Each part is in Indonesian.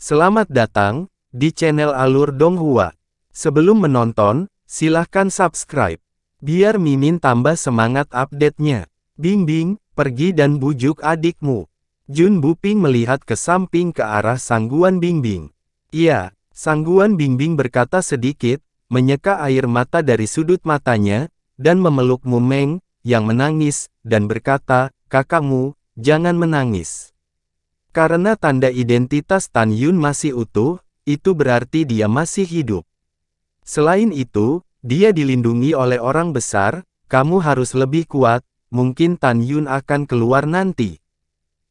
Selamat datang di channel Alur Donghua. Sebelum menonton, silahkan subscribe. Biar Mimin tambah semangat update-nya. Bingbing, pergi dan bujuk adikmu. Jun Buping melihat ke samping ke arah Sangguan Bingbing. Iya, Sangguan Bingbing berkata sedikit, menyeka air mata dari sudut matanya, dan memeluk Mumeng, yang menangis, dan berkata, kakakmu, jangan menangis. Karena tanda identitas Tan Yun masih utuh, itu berarti dia masih hidup. Selain itu, dia dilindungi oleh orang besar, kamu harus lebih kuat, mungkin Tan Yun akan keluar nanti.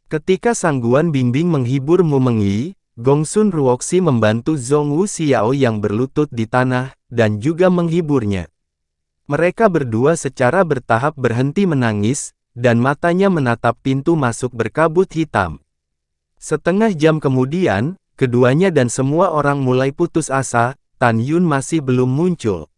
Ketika Sangguan Bingbing menghibur Mumengyi, Gongsun Ruoxi membantu Zhong Wuxiao yang berlutut di tanah, dan juga menghiburnya. Mereka berdua secara bertahap berhenti menangis, dan matanya menatap pintu masuk berkabut hitam. Setengah jam kemudian, keduanya dan semua orang mulai putus asa, Tan Yun masih belum muncul.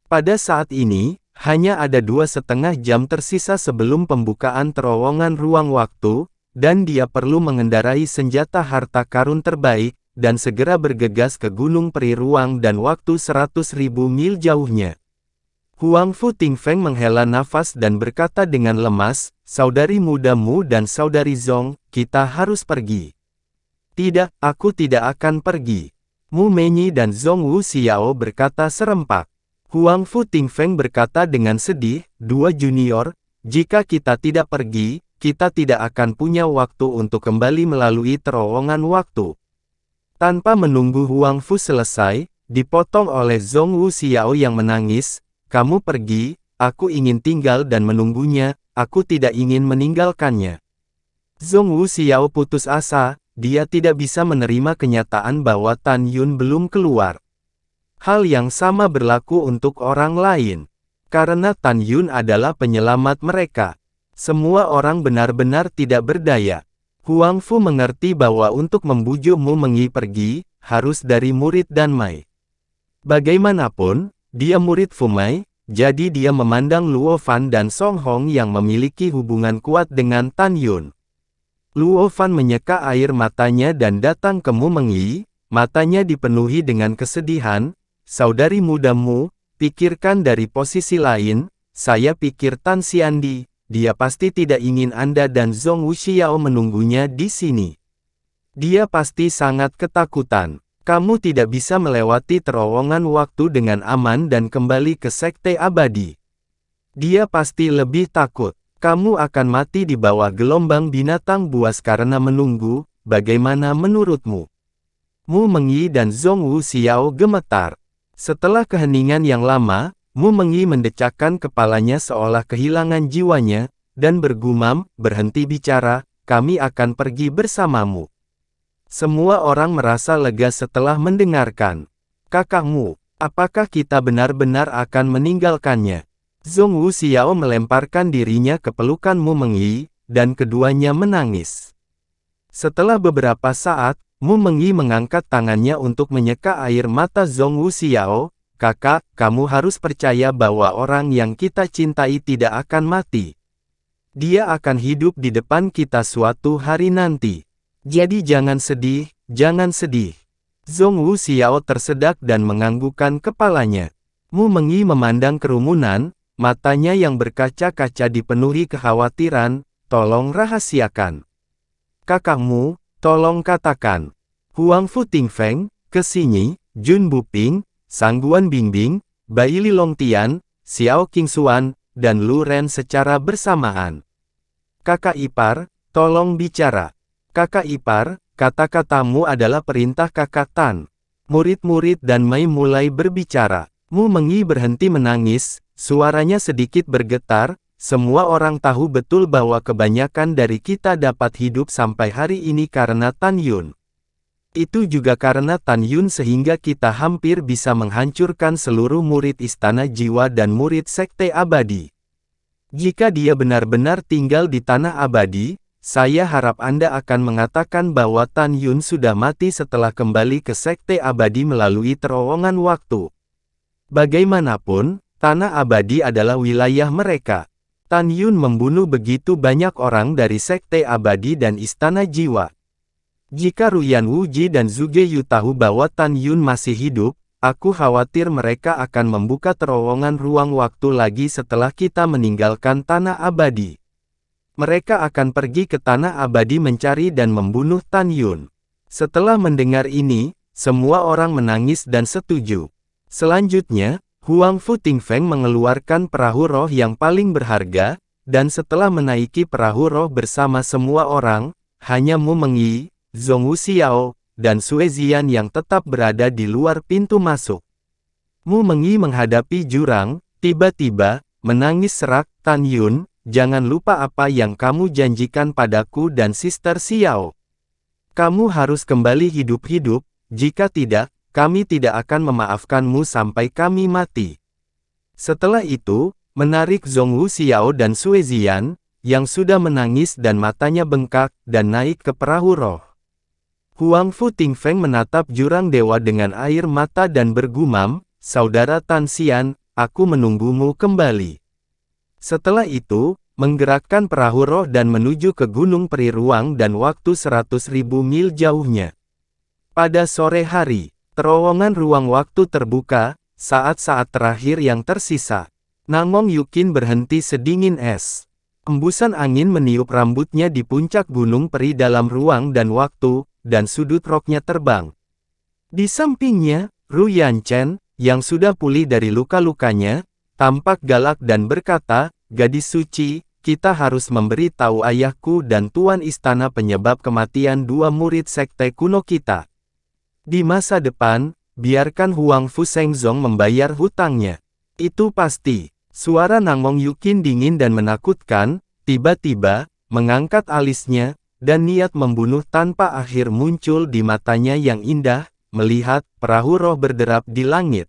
Pada saat ini, hanya ada 2,5 jam tersisa sebelum pembukaan terowongan ruang waktu, dan dia perlu mengendarai senjata harta karun terbaik, dan segera bergegas ke Gunung Peri Ruang dan waktu 100.000 mil jauhnya. Huang Fu Tingfeng menghela nafas dan berkata dengan lemas, saudari mudamu dan saudari Zong, kita harus pergi. Tidak, aku tidak akan pergi. Mu Menyi dan Zhong Wuxiao berkata serempak. Huang Fu Tingfeng berkata dengan sedih, dua junior, jika kita tidak pergi, kita tidak akan punya waktu untuk kembali melalui terowongan waktu. Tanpa menunggu Huang Fu selesai, dipotong oleh Zhong Wuxiao yang menangis, kamu pergi, aku ingin tinggal dan menunggunya, aku tidak ingin meninggalkannya. Zhong Wuxiao putus asa, dia tidak bisa menerima kenyataan bahwa Tan Yun belum keluar. Hal yang sama berlaku untuk orang lain. Karena Tan Yun adalah penyelamat mereka. Semua orang benar-benar tidak berdaya. Huang Fu mengerti bahwa untuk membujuk Mu Mengyi pergi, harus dari murid Danmai. Bagaimanapun, dia murid Fumai, jadi dia memandang Luo Fan dan Song Hong yang memiliki hubungan kuat dengan Tan Yun. Luo Fan menyeka air matanya dan datang ke Mu Mengyi, matanya dipenuhi dengan kesedihan, saudari mudamu, pikirkan dari posisi lain, saya pikir Tan Xiandi, dia pasti tidak ingin Anda dan Zhong Wuxiao menunggunya di sini. Dia pasti sangat ketakutan. Kamu tidak bisa melewati terowongan waktu dengan aman dan kembali ke Sekte Abadi. Dia pasti lebih takut. Kamu akan mati di bawah gelombang binatang buas karena menunggu, bagaimana menurutmu? Mu Mengyi dan Zhong Wuxiao gemetar. Setelah keheningan yang lama, Mu Mengyi mendecakkan kepalanya seolah kehilangan jiwanya, dan bergumam, berhenti bicara, kami akan pergi bersamamu. Semua orang merasa lega setelah mendengarkan. Kakakmu, apakah kita benar-benar akan meninggalkannya? Zhong Wuxiao melemparkan dirinya ke pelukan Mu Mengyi, dan keduanya menangis. Setelah beberapa saat, Mu Mengyi mengangkat tangannya untuk menyeka air mata Zhong Wuxiao, kakak, kamu harus percaya bahwa orang yang kita cintai tidak akan mati. Dia akan hidup di depan kita suatu hari nanti. Jadi jangan sedih, jangan sedih. Zhong Wuxiao tersedak dan menganggukkan kepalanya. Mu Mengyi memandang kerumunan, matanya yang berkaca-kaca dipenuhi kekhawatiran, tolong rahasiakan. Kakakmu, tolong katakan. Huang Fu Tingfeng, Kesini, Jun Buping, Sangguan Bingbing, Bai Li Longtian, Xiao Qingxuan, dan Lu Ren secara bersamaan. Kakak ipar, tolong bicara. Kakak ipar, kata-katamu adalah perintah kakak Tan. Murid-murid dan Mai mulai berbicara. Mu Mengyi berhenti menangis, suaranya sedikit bergetar, semua orang tahu betul bahwa kebanyakan dari kita dapat hidup sampai hari ini karena Tan Yun. Itu juga karena Tan Yun sehingga kita hampir bisa menghancurkan seluruh murid Istana Jiwa dan murid Sekte Abadi. Jika dia benar-benar tinggal di Tanah Abadi, saya harap Anda akan mengatakan bahwa Tan Yun sudah mati setelah kembali ke Sekte Abadi melalui terowongan waktu. Bagaimanapun, Tanah Abadi adalah wilayah mereka. Tan Yun membunuh begitu banyak orang dari Sekte Abadi dan Istana Jiwa. Jika Ruyan Wuji dan Zhuge Yu tahu bahwa Tan Yun masih hidup, aku khawatir mereka akan membuka terowongan ruang waktu lagi setelah kita meninggalkan Tanah Abadi. Mereka akan pergi ke Tanah Abadi mencari dan membunuh Tan Yun. Setelah mendengar ini, semua orang menangis dan setuju. Selanjutnya, Huang Fu Tingfeng mengeluarkan perahu roh yang paling berharga, dan setelah menaiki perahu roh bersama semua orang, hanya Mu Mengyi, Zhong Wuxiao, dan Sue Zian yang tetap berada di luar pintu masuk. Mu Mengyi menghadapi jurang, tiba-tiba, menangis serak, "Tan Yun, jangan lupa apa yang kamu janjikan padaku dan Sister Xiao. Kamu harus kembali hidup-hidup, jika tidak, kami tidak akan memaafkanmu sampai kami mati." Setelah itu, menarik Zhong Wuxiao dan Sue Zian, yang sudah menangis dan matanya bengkak, dan naik ke perahu roh. Huang Fu Tingfeng menatap jurang dewa dengan air mata dan bergumam, "Saudara Tan Xian, aku menunggumu kembali." Setelah itu, menggerakkan perahu roh dan menuju ke Gunung Peri Ruang dan waktu 100.000 mil jauhnya. Pada sore hari, terowongan ruang waktu terbuka, saat-saat terakhir yang tersisa. Namong Yukin berhenti sedingin es. Embusan angin meniup rambutnya di puncak Gunung Peri dalam ruang dan waktu, dan sudut roknya terbang. Di sampingnya, Ru Yanchen, yang sudah pulih dari luka-lukanya, tampak galak dan berkata, "Gadis suci, kita harus memberi tahu ayahku dan tuan istana penyebab kematian dua murid sekte kuno kita. Di masa depan, biarkan Huang Fu Shengzong membayar hutangnya." "Itu pasti." Suara Namong Yukin dingin dan menakutkan, tiba-tiba, mengangkat alisnya, dan niat membunuh tanpa akhir muncul di matanya yang indah, melihat perahu roh berderap di langit.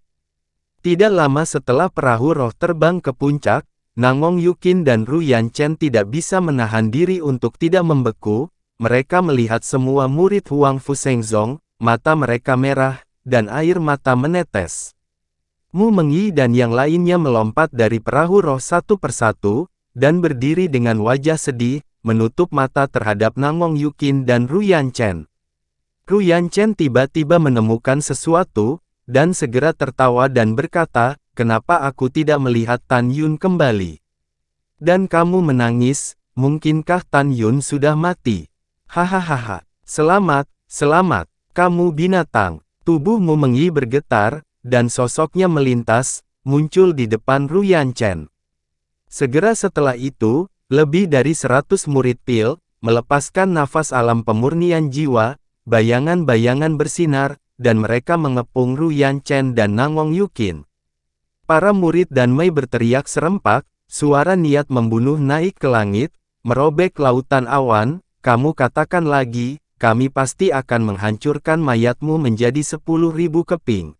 Tidak lama setelah perahu roh terbang ke puncak, Namong Yukin dan Ru Yanchen tidak bisa menahan diri untuk tidak membeku. Mereka melihat semua murid Huang Fu Shengzong, mata mereka merah, dan air mata menetes. Mu Mengyi dan yang lainnya melompat dari perahu roh satu persatu, dan berdiri dengan wajah sedih, menutup mata terhadap Namong Yukin dan Ru Yanchen. Ru Yanchen tiba-tiba menemukan sesuatu, dan segera tertawa dan berkata, "Kenapa aku tidak melihat Tan Yun kembali? Dan kamu menangis, mungkinkah Tan Yun sudah mati?" "Hahaha, selamat, selamat, kamu binatang." Tubuh Mu Mengyi bergetar, dan sosoknya melintas, muncul di depan Ru Yanchen. Segera setelah itu, lebih dari 100 murid pil, melepaskan nafas alam pemurnian jiwa, bayangan-bayangan bersinar, dan mereka mengepung Ru Yanchen dan Namong Yukin. Para murid dan Mei berteriak serempak, suara niat membunuh naik ke langit, merobek lautan awan, "Kamu katakan lagi, kami pasti akan menghancurkan mayatmu menjadi 10.000 keping."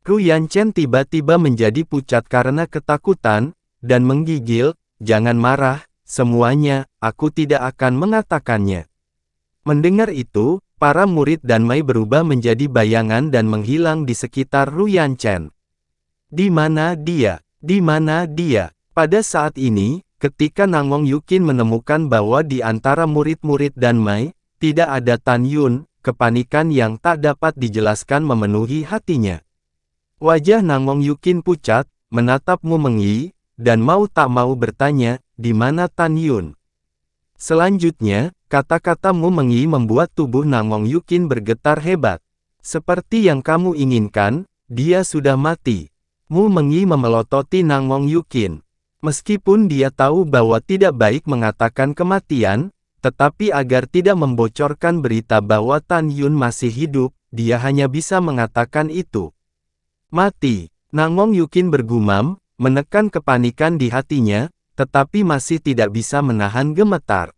Ru Yanchen tiba-tiba menjadi pucat karena ketakutan, dan menggigil, "Jangan marah, semuanya, aku tidak akan mengatakannya." Mendengar itu, para murid dan Mei berubah menjadi bayangan dan menghilang di sekitar Ru Yanchen. "Di mana dia? Di mana dia?" Pada saat ini, ketika Namong Yukin menemukan bahwa di antara murid-murid dan Mei, tidak ada Tan Yun, kepanikan yang tak dapat dijelaskan memenuhi hatinya. Wajah Namong Yukin pucat, menatap Mu Mengyi, dan mau tak mau bertanya, "Di mana Tan Yun?" Selanjutnya, kata-kata Mu Mengyi membuat tubuh Namong Yukin bergetar hebat. "Seperti yang kamu inginkan, dia sudah mati." Mu Mengyi memelototi Namong Yukin. Meskipun dia tahu bahwa tidak baik mengatakan kematian, tetapi agar tidak membocorkan berita bahwa Tan Yun masih hidup, dia hanya bisa mengatakan itu. "Mati." Namong Yukin bergumam, menekan kepanikan di hatinya, tetapi masih tidak bisa menahan gemetar.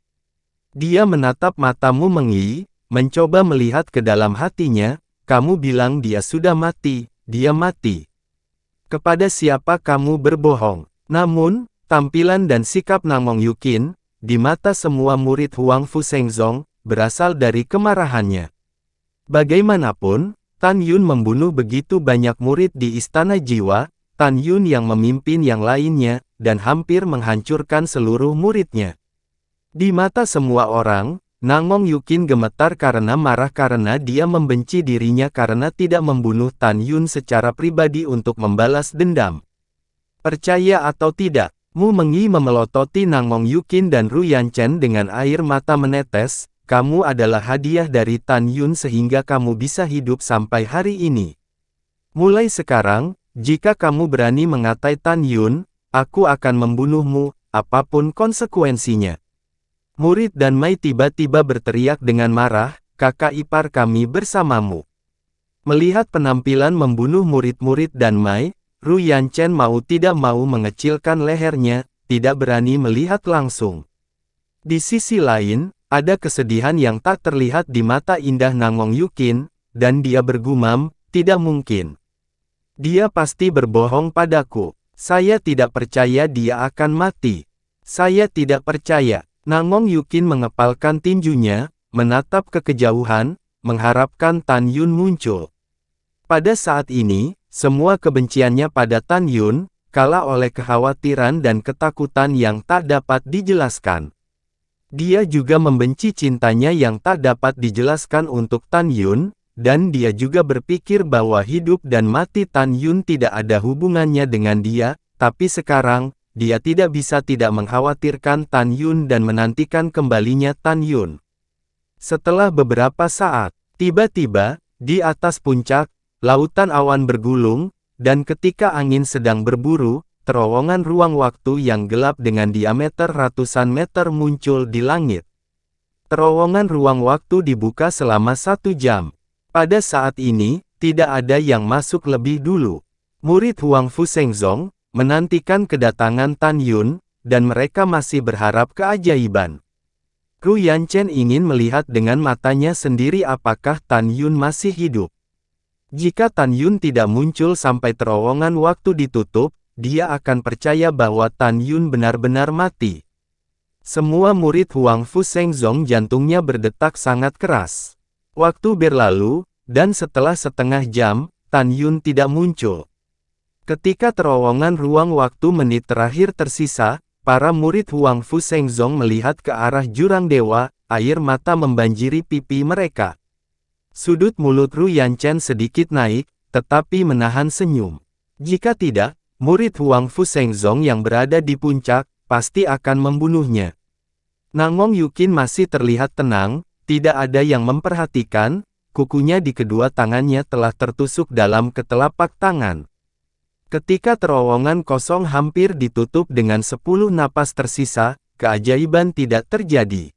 Dia menatap mata Mu Mengyi, mencoba melihat ke dalam hatinya, "Kamu bilang dia sudah mati, dia mati. Kepada siapa kamu berbohong?" Namun, tampilan dan sikap Namong Yukin, di mata semua murid Huang Fu Shengzong, berasal dari kemarahannya. Bagaimanapun, Tan Yun membunuh begitu banyak murid di Istana Jiwa, Tan Yun yang memimpin yang lainnya, dan hampir menghancurkan seluruh muridnya. Di mata semua orang, Nangong Yukin gemetar karena marah karena dia membenci dirinya karena tidak membunuh Tan Yun secara pribadi untuk membalas dendam. Percaya atau tidak, Mu Mengyi memelototi Nangong Yukin dan Ru Yanchen dengan air mata menetes, kamu adalah hadiah dari Tan Yun sehingga kamu bisa hidup sampai hari ini. Mulai sekarang, jika kamu berani mengatai Tan Yun, aku akan membunuhmu, apapun konsekuensinya. Murid dan Mai tiba-tiba berteriak dengan marah, kakak ipar kami bersamamu. Melihat penampilan membunuh murid-murid dan Mai, Ru Yanchen mau tidak mau mengecilkan lehernya, tidak berani melihat langsung. Di sisi lain, ada kesedihan yang tak terlihat di mata indah Nangong Yukin, dan dia bergumam, tidak mungkin. Dia pasti berbohong padaku. Saya tidak percaya dia akan mati. Saya tidak percaya. Nangong Yukin mengepalkan tinjunya, menatap ke kejauhan, mengharapkan Tan Yun muncul. Pada saat ini, semua kebenciannya pada Tan Yun, kalah oleh kekhawatiran dan ketakutan yang tak dapat dijelaskan. Dia juga membenci cintanya yang tak dapat dijelaskan untuk Tan Yun, dan dia juga berpikir bahwa hidup dan mati Tan Yun tidak ada hubungannya dengan dia, tapi sekarang, dia tidak bisa tidak mengkhawatirkan Tan Yun dan menantikan kembalinya Tan Yun. Setelah beberapa saat, tiba-tiba, di atas puncak, lautan awan bergulung, dan ketika angin sedang berburu, terowongan ruang waktu yang gelap dengan diameter ratusan meter muncul di langit. Terowongan ruang waktu dibuka selama 1 jam. Pada saat ini, tidak ada yang masuk lebih dulu. Murid Huang Fu Shengzong menantikan kedatangan Tan Yun, dan mereka masih berharap keajaiban. Ru Yanchen ingin melihat dengan matanya sendiri apakah Tan Yun masih hidup. Jika Tan Yun tidak muncul sampai terowongan waktu ditutup, dia akan percaya bahwa Tan Yun benar-benar mati. Semua murid Huang Fu Shengzong jantungnya berdetak sangat keras. Waktu berlalu, dan setelah setengah jam, Tan Yun tidak muncul. Ketika terowongan ruang waktu menit terakhir tersisa, para murid Huang Fu Shengzong melihat ke arah jurang dewa, air mata membanjiri pipi mereka. Sudut mulut Ru Yanchen sedikit naik, tetapi menahan senyum. Jika tidak, murid Huang Fu Shengzong yang berada di puncak, pasti akan membunuhnya. Nangong Yukin masih terlihat tenang, tidak ada yang memperhatikan, kukunya di kedua tangannya telah tertusuk dalam ketelapak tangan. Ketika terowongan kosong hampir ditutup dengan 10 napas tersisa, keajaiban tidak terjadi.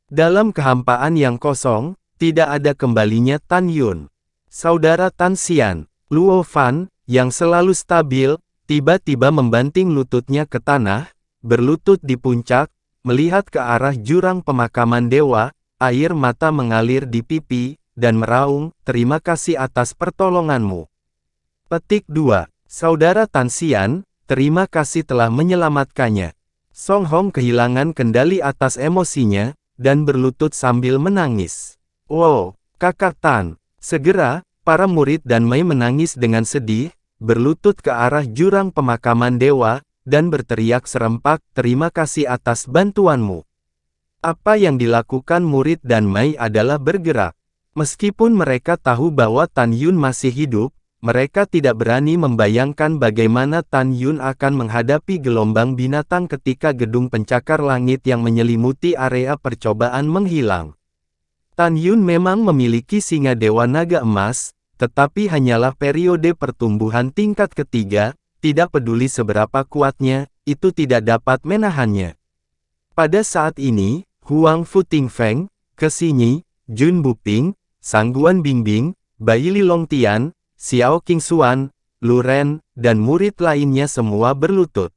Dalam kehampaan yang kosong, tidak ada kembalinya Tan Yun. Saudara Tan Xian, Luo Fan, yang selalu stabil, tiba-tiba membanting lututnya ke tanah, berlutut di puncak, melihat ke arah jurang pemakaman dewa, air mata mengalir di pipi, dan meraung, terima kasih atas pertolonganmu. Petik 2. Saudara Tan Xian, terima kasih telah menyelamatkannya. Song Hong kehilangan kendali atas emosinya, dan berlutut sambil menangis. Wow, kakak Tan. Segera, para murid dan Mei menangis dengan sedih, berlutut ke arah jurang pemakaman dewa, dan berteriak serempak, terima kasih atas bantuanmu. Apa yang dilakukan murid dan Mei adalah bergerak. Meskipun mereka tahu bahwa Tan Yun masih hidup, mereka tidak berani membayangkan bagaimana Tan Yun akan menghadapi gelombang binatang ketika gedung pencakar langit yang menyelimuti area percobaan menghilang. Tan Yun memang memiliki singa Dewa Naga Emas, tetapi hanyalah periode pertumbuhan tingkat ketiga, tidak peduli seberapa kuatnya, itu tidak dapat menahannya. Pada saat ini, Huang Fu Tingfeng, Kesinyi, Jun Buping, Sangguan Bingbing, Bai Li Longtian, Xiao Qingxuan, Lu Ren, dan murid lainnya semua berlutut.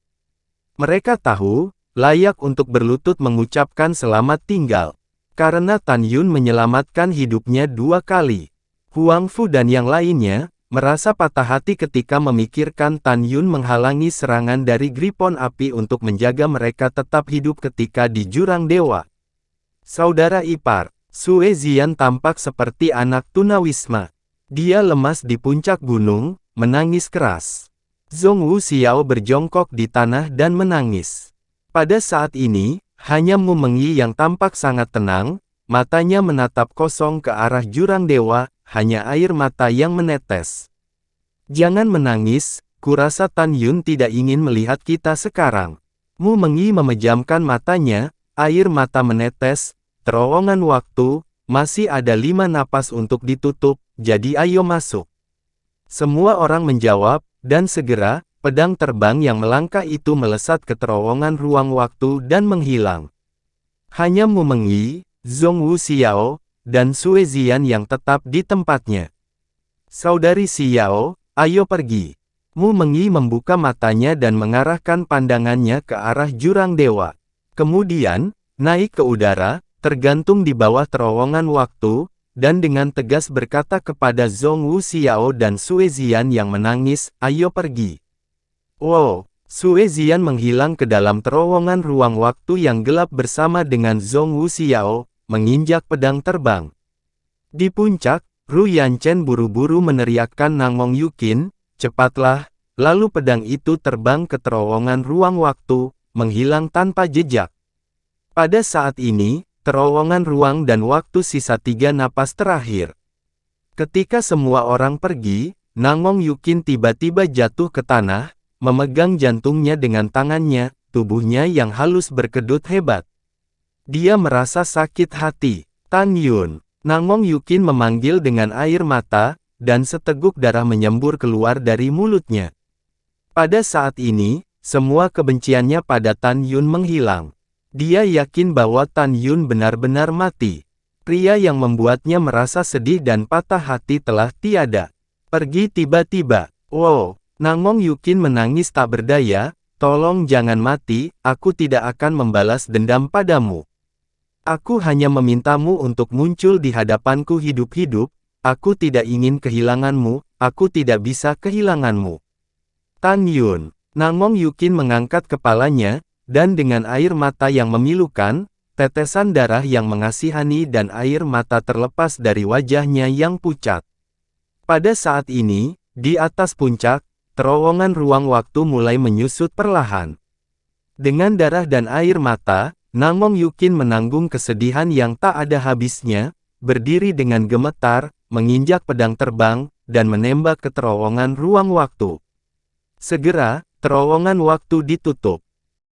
Mereka tahu, layak untuk berlutut mengucapkan selamat tinggal. Karena Tan Yun menyelamatkan hidupnya 2 kali. Huang Fu dan yang lainnya, merasa patah hati ketika memikirkan Tan Yun menghalangi serangan dari Gripon Api untuk menjaga mereka tetap hidup ketika di Jurang Dewa. Saudara ipar, Sue Zian tampak seperti anak tunawisma. Dia lemas di puncak gunung, menangis keras. Zhong Wu Xiao berjongkok di tanah dan menangis. Pada saat ini, hanya Mu Mengyi yang tampak sangat tenang, matanya menatap kosong ke arah jurang dewa, hanya air mata yang menetes. Jangan menangis, kurasa Tan Yun tidak ingin melihat kita sekarang. Mu Mengyi memejamkan matanya, air mata menetes, terowongan waktu, masih ada 5 napas untuk ditutup, jadi ayo masuk. Semua orang menjawab, dan segera, pedang terbang yang melangkah itu melesat ke terowongan ruang waktu dan menghilang. Hanya Mu Mengyi, Zhong Wuxiao, dan Sue Zian yang tetap di tempatnya. Saudari Xiao, ayo pergi. Mu Mengyi membuka matanya dan mengarahkan pandangannya ke arah jurang dewa. Kemudian, naik ke udara, tergantung di bawah terowongan waktu, dan dengan tegas berkata kepada Zhong Wuxiao dan Sue Zian yang menangis, ayo pergi. Wow, Sue Zian menghilang ke dalam terowongan ruang waktu yang gelap bersama dengan Zhong Wuxiao, menginjak pedang terbang. Di puncak, Ru Yanchen buru-buru meneriakkan Nangmong Yukin, cepatlah, lalu pedang itu terbang ke terowongan ruang waktu, menghilang tanpa jejak. Pada saat ini, terowongan ruang dan waktu sisa 3 napas terakhir. Ketika semua orang pergi, Nangmong Yukin tiba-tiba jatuh ke tanah, memegang jantungnya dengan tangannya, tubuhnya yang halus berkedut hebat. Dia merasa sakit hati. Tan Yun. Nangmong Yukin memanggil dengan air mata, dan seteguk darah menyembur keluar dari mulutnya. Pada saat ini, semua kebenciannya pada Tan Yun menghilang. Dia yakin bahwa Tan Yun benar-benar mati. Pria yang membuatnya merasa sedih dan patah hati telah tiada. Pergi tiba-tiba. Wow, Nangmong Yukin menangis tak berdaya, tolong jangan mati, aku tidak akan membalas dendam padamu. Aku hanya memintamu untuk muncul di hadapanku hidup-hidup, aku tidak ingin kehilanganmu, aku tidak bisa kehilanganmu. Tan Yun. Nangmong Yukin mengangkat kepalanya, dan dengan air mata yang memilukan, tetesan darah yang mengasihani dan air mata terlepas dari wajahnya yang pucat. Pada saat ini, di atas puncak, terowongan ruang waktu mulai menyusut perlahan. Dengan darah dan air mata, Nangmong Yukin menanggung kesedihan yang tak ada habisnya, berdiri dengan gemetar, menginjak pedang terbang, dan menembak ke terowongan ruang waktu. Segera, terowongan waktu ditutup.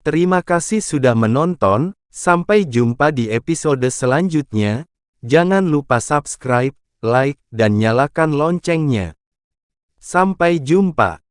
Terima kasih sudah menonton, sampai jumpa di episode selanjutnya. Jangan lupa subscribe, like, dan nyalakan loncengnya. Sampai jumpa.